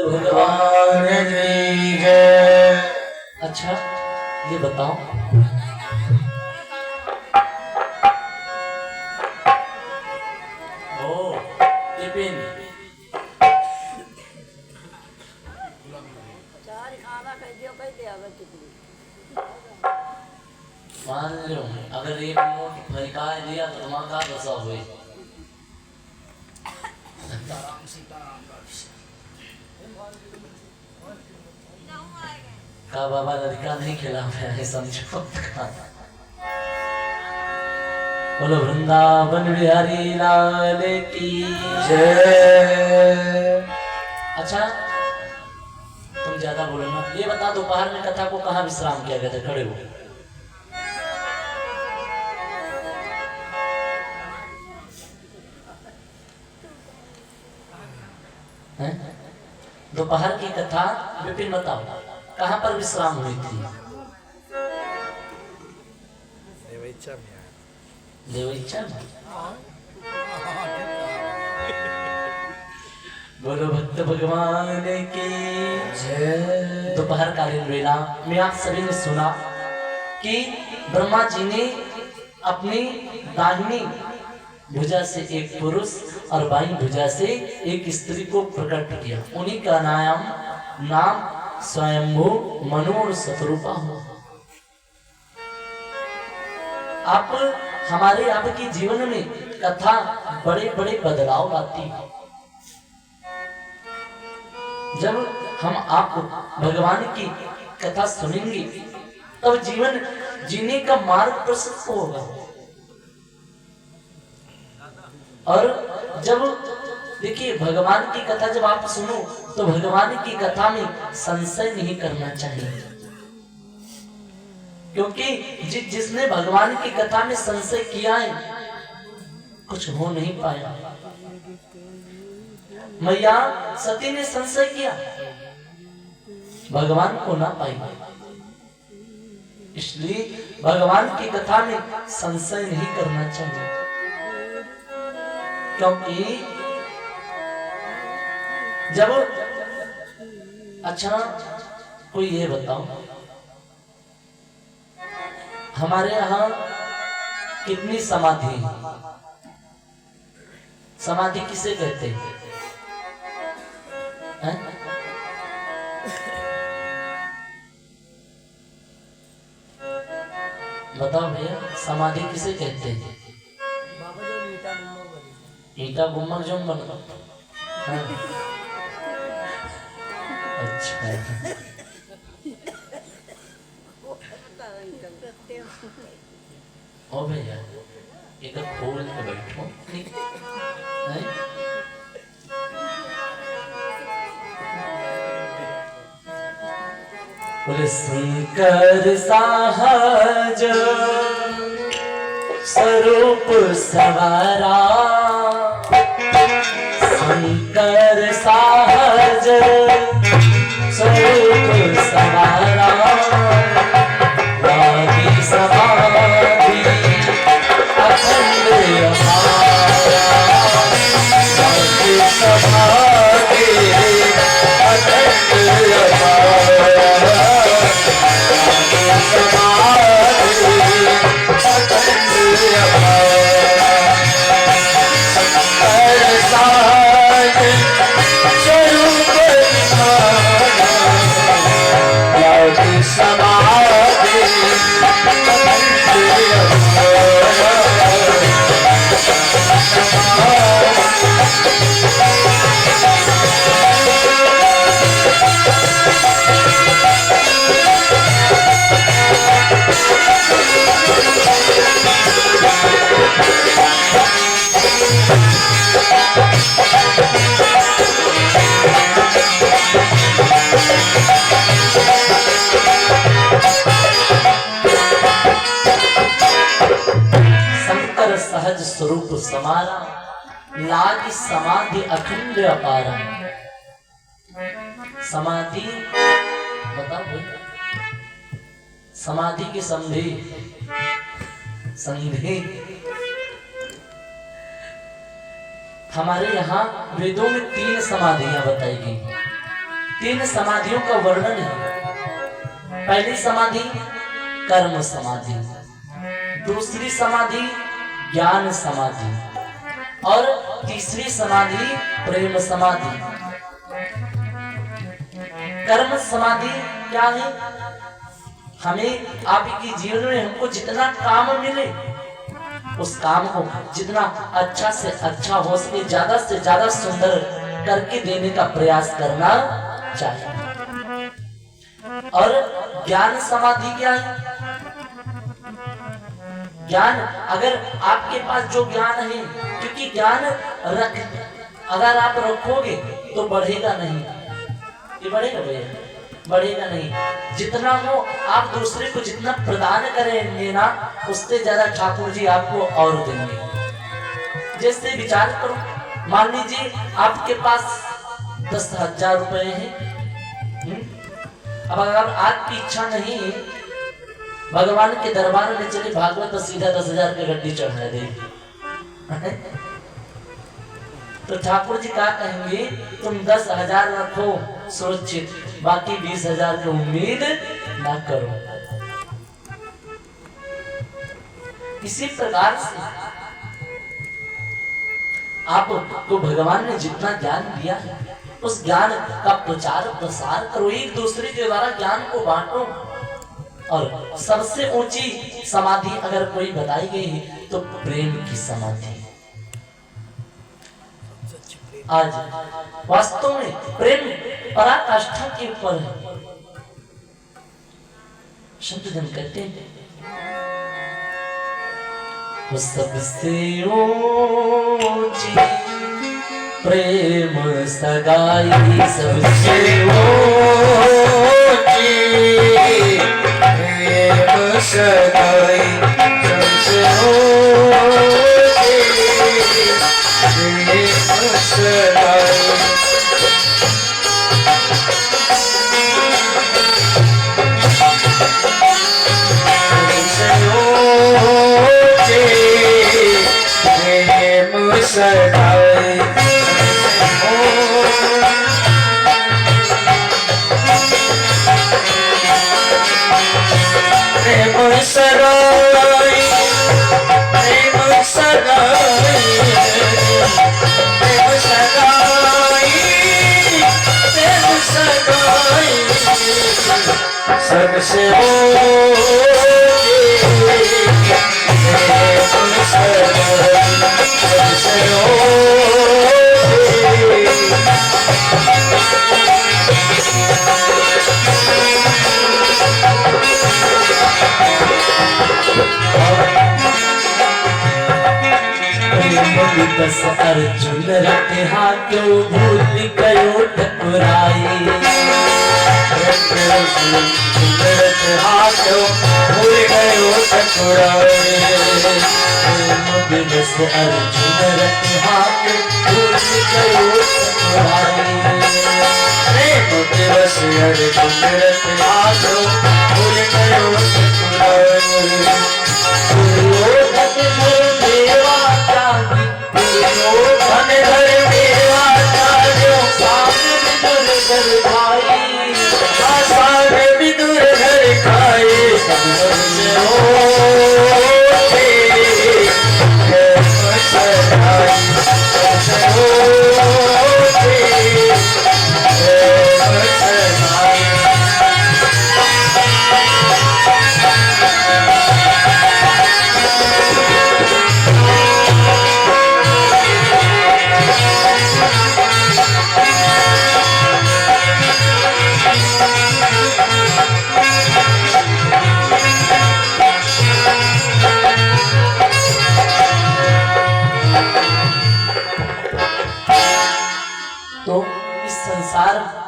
भगवान की जय। अच्छा ये बताओ, ओ टिफिन मान लो अगर एक नोट फैका दिया तो तुम्हारा का दशा हुई। का बाबा लड़का नहीं खिला है समझो। बोलो वृंदावन बिहारी लाल की जय। अच्छा तुम ज्यादा बोलो ना, ये बता दोपहर में कथा को कहाँ विश्राम किया गया था? खड़े हो। दोपहर की कथा विपिन बताओ कहाँ पर विश्राम हुई थी? देवइच्छा में। बोलो भक्त भगवान की जय। दोपहर कालीन वेला में आप सभी ने सुना कि ब्रह्मा जी ने अपनी दाहिनी भुजा से एक पुरुष और बाईं भुजा से एक स्त्री को प्रकट किया। उन्हीं का नाम स्वयंभू मनु और शतरूपा हुआ। आप हमारे आपके जीवन में कथा बड़े बड़े बदलाव लाती है। जब हम आप भगवान की कथा सुनेंगे तब जीवन जीने का मार्ग प्रशस्त होगा। और जब देखिए भगवान की कथा जब आप सुनो तो भगवान की कथा में संशय नहीं करना चाहिए, क्योंकि जिसने भगवान की कथा में संशय किया है कुछ हो नहीं पाया। मैया सती ने संशय किया, भगवान को ना पाई। इसलिए भगवान की कथा में संशय नहीं करना चाहिए, क्योंकि जब अच्छा कोई ये बताओ हमारे यहाँ कितनी समाधि है? समाधि किसे कहते हैं? बताओ भैया समाधि किसे कहते हैं? ईटा गुम्मक जो बना। अच्छा ओ भैया एक खोल के बैठो। बोले शंकर सहज स्वरूप सवारा, शंकर सहज स्वरूप सवारा, रागी समाधि अखंड अपारा, रागी समाधि अखंड अपारा, रागी समाधि अखंड अपारा, शंकर सहज स्वरूप रागी समाधि सहज स्वरूप समारा, लागी समाधि अखंड अपारा। समाधि बताओ भाई, समाधि की संधि संधि हमारे यहाँ वेदों में 3 समाधियां बताई गई। तीन समाधियों का वर्णन है। पहली समाधि कर्म समाधि, दूसरी समाधि ज्ञान समाधि और तीसरी समाधि प्रेम समाधि। कर्म समाधि क्या है? हमें आपके जीवन में हमको जितना काम मिले उस काम को जितना अच्छा से अच्छा हो सके ज्यादा से ज्यादा सुंदर करके देने का प्रयास करना चाहिए। और ज्ञान समाधि क्या है? ज्ञान, अगर आपके पास जो ज्ञान है, क्योंकि ज्ञान अगर आप रखोगे तो बढ़ेगा नहीं। ये बढ़ेगा भैया? बढ़ेगा नहीं। जितना हो आप दूसरे को जितना प्रदान करेंगे ना, उससे ज्यादा ठाकुर जी आपको और देंगे। जैसे विचार करो, मान लीजिए आपके पास 10,000 रुपए हैं। अब अगर आपकी इच्छा नहीं भगवान के दरबार में चले भागवत तो सीधा 10,000 की गड्डी चढ़ा दे तो ठाकुर जी क्या कहेंगे? तुम 10,000 रखो सुरक्षित, बाकी 20,000 की उम्मीद ना करो। इसी प्रकार से आपको भगवान ने जितना ज्ञान दिया है उस ज्ञान का प्रचार प्रसार करो, एक दूसरे के द्वारा ज्ञान को बांटो। और सबसे ऊंची समाधि अगर कोई बताई गई है तो प्रेम की समाधि। आज वास्तव में प्रेम पराकाष्ठा के ऊपर है। संत जन कहते हैं वो सबसे ऊंची प्रेम सगाई, सबसे ऊंची प्रेम सगाई, सबसे ऊंची प्रेम सगाई। सबसे ऊंची प्रेम सगाई, प्रेम सगाई, प्रेम सगाई, प्रेम सगाई, प्रेम सगाई, सबसे प्रेम सगाई, सबसे बस अर्जुन रखा क्यों भूल गयो ठकुराई, रखा क्यों भूल गयो ठकुराई, बस अर्जुन रखा क्यों भूल गयो ठकुराई, बस अर्जुन रखा क्यों भूल गयो ठकुराई।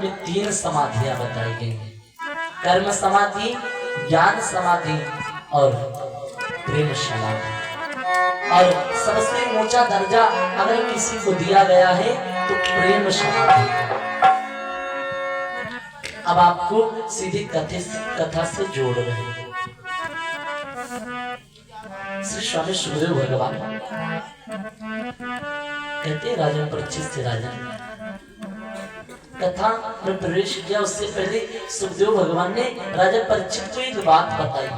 में तीन समाधियां बताई गई हैं, कर्म समाधि, ज्ञान समाधि और प्रेम समाधि। और सबसे ऊंचा दर्जा अगर किसी को दिया गया है तो प्रेम समाधि। अब आपको सीधी कथा से जोड़ रहे हैं। श्री स्वामी सुखदेव भगवान कहते राजन परीक्षित से राजन कथा में प्रवेश किया उससे पहले सुखदेव भगवान ने राजा परीक्षित को एक बात बताई।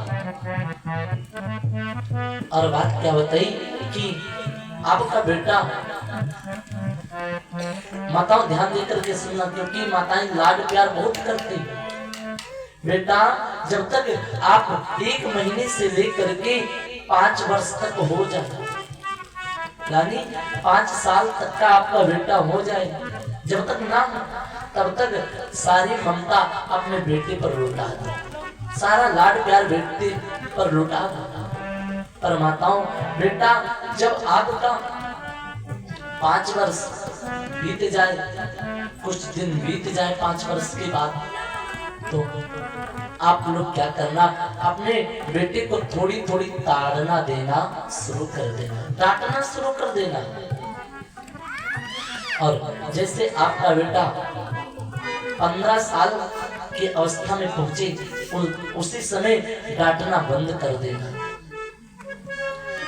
और बात क्या बताई कि आपका बेटा, माताओं ध्यान देकर के सुनना, क्योंकि माताएं लाड प्यार बहुत करती। बेटा जब तक आप 1 महीने से लेकर के 5 वर्ष तक हो जाए, यानी 5 साल तक का आपका बेटा हो जाए, जब तक ना तब तक सारी ममता अपने बेटे पर लुटा दो, सारा लाड प्यार बेटे पर लुटा दो। पर माताओं, बेटा जब आपका 5 वर्ष बीत जाए, कुछ दिन बीत जाए 5 वर्ष के बाद, तो आप लोग क्या करना, अपने बेटे को थोड़ी थोड़ी ताड़ना देना शुरू कर देना, डांटना शुरू कर देना। और जैसे आपका बेटा 15 साल की अवस्था में पहुंचे, उसी समय डांटना बंद कर देना,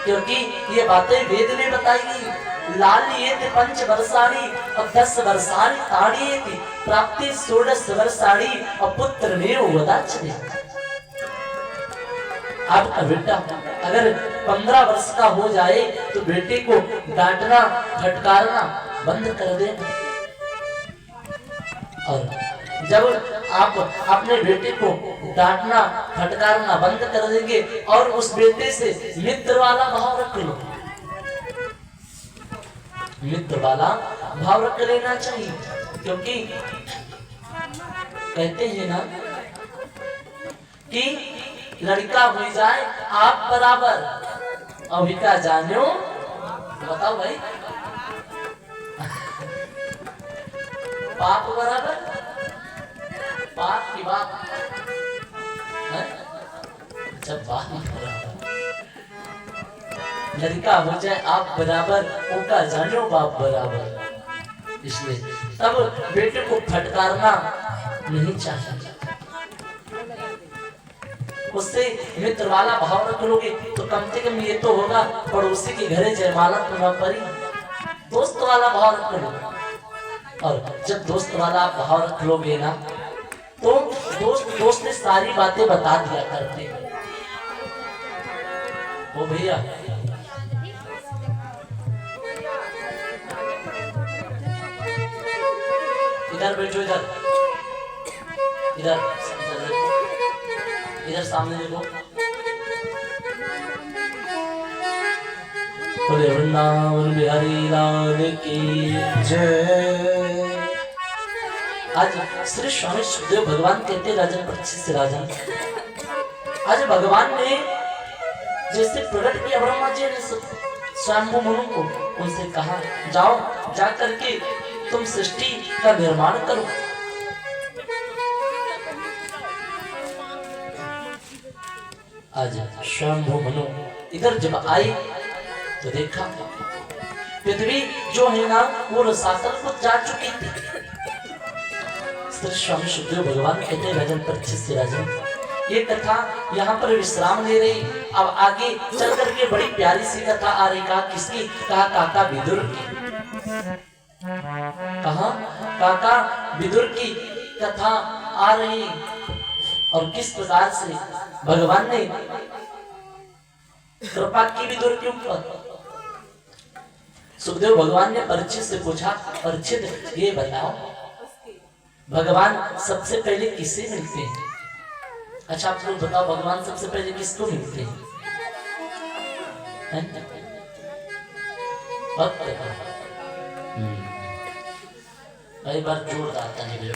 क्योंकि ये बातें वेद ने बताई। लालियेति 5 वर्षाणि और 10 वर्षाणि ताड़येति प्राप्ति 16 वर्षाणि और पुत्र ने वदाचते। आपका बेटा अगर 15 वर्ष का हो जाए तो बेटे को डांटना फटकारना बंद कर देना। और जब आप अपने बेटे को डांटना फटकारना बंद कर देंगे और उस बेटे से मित्र वाला भाव रख लो, मित्र वाला भाव रख लेना चाहिए। क्योंकि कहते हैं ना कि लड़का हो जाए आप बराबर, अविका जानो, बताओ भाई, बाप बराबर, बाप की बात है, जब बाप बराबर, लड़का हो जाए आप बराबर, उनका जानो बाप बराबर। इसलिए तब बेटे को फटकारना नहीं चाहिए, उससे मित्र वाला भाव रख लोगे तो कम से कम ये तो होगा पड़ोसी के घरे जयमाला तो न पड़ी, दोस्त वाला भाव रख लो। और जब दोस्त वाला भाव रख लोगे ना तो दोस्त ने सारी बातें बता दिया करते। ओ भैया इधर बैठो, इधर इधर इधर सामने देखो। बोले वृंदावन बिहारी लाल की जय। आज श्री स्वामी सुखदेव भगवान कहते राजन परीक्षित से, राजन आज भगवान ने जैसे प्रकट किया ब्रह्मा जी ने स्वयंभू मनु को, उनसे कहा जाओ जा करके तुम सृष्टि का निर्माण करो। आज स्वयंभू मनु इधर जब आई तो देखा पृथ्वी जो है ना वो रसातल को जा चुकी थी। श्री स्वामी सुखदेव भगवान कहते राजन परीक्षित से, राजन ये कथा यहाँ पर विश्राम ले रही, अब आगे चल करके बड़ी प्यारी सी कथा आ रही। कहा किसकी? कहा काका विदुर की। कहा काका विदुर की कथा आ रही, और किस प्रकार से भगवान ने कृपा की विदुर के ऊपर। सुखदेव भगवान ने परीक्षित से पूछा, परीक्षित ये बताओ भगवान सबसे पहले किसे मिलते हैं? अच्छा आप लोग बताओ भगवान सबसे पहले किसको मिलते हैं? कई बार जोरदार था नहीं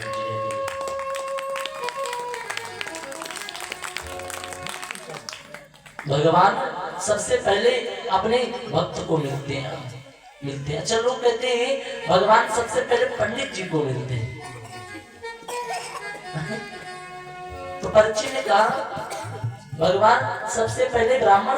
भगवान सबसे पहले अपने भक्त को मिलते हैं। अच्छा लोग कहते हैं भगवान सबसे पहले पंडित जी को मिलते हैं। तो परीक्षित ने कहा भगवान सबसे पहले ब्राह्मण